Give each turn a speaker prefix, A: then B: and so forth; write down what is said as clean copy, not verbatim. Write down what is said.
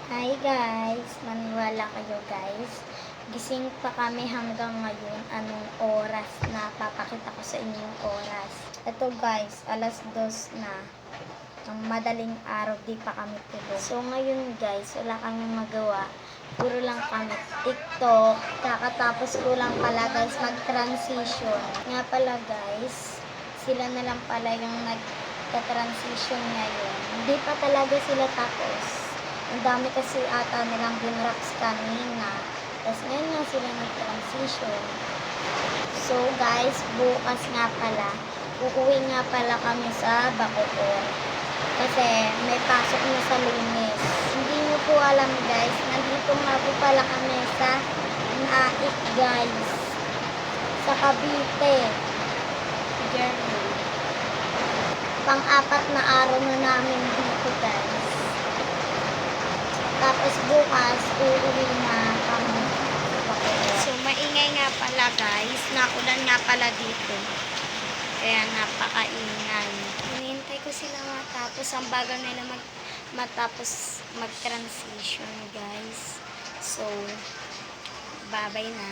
A: Hi guys! Maniwala kayo guys. Gising pa kami hanggang ngayon. Anong oras na? Papakita ko sa inyo yung oras. Ito guys, alas 2 na. Ang madaling araw, di pa kami tulog. So ngayon guys, wala kami magawa. Puro lang kami TikTok. Kakatapos ko lang pala guys mag-transition. Nga pala guys, sila na lang pala yung nagka-transition ngayon. Hindi pa talaga sila tapos. Ang dami kasi ata nilang binrocks kanina. Tapos ngayon nga sila nag-transition. So guys, bukas nga pala, uuwi nga pala kami sa Bacoor. Kasi may pasok na sa Lunes. Hindi nyo po alam guys, nandito nga po pala kami sa Naik guys. Sa Cavite. Journey. Pang-apat na araw na namin dito guys. Tapos bukas, uuwi na kami. So, maingay nga pala guys. Nakulan nga pala dito. Kaya napakaingay. Hinihintay ko sila matapos. Ang bagal nila matapos mag-transition guys. So, babay na.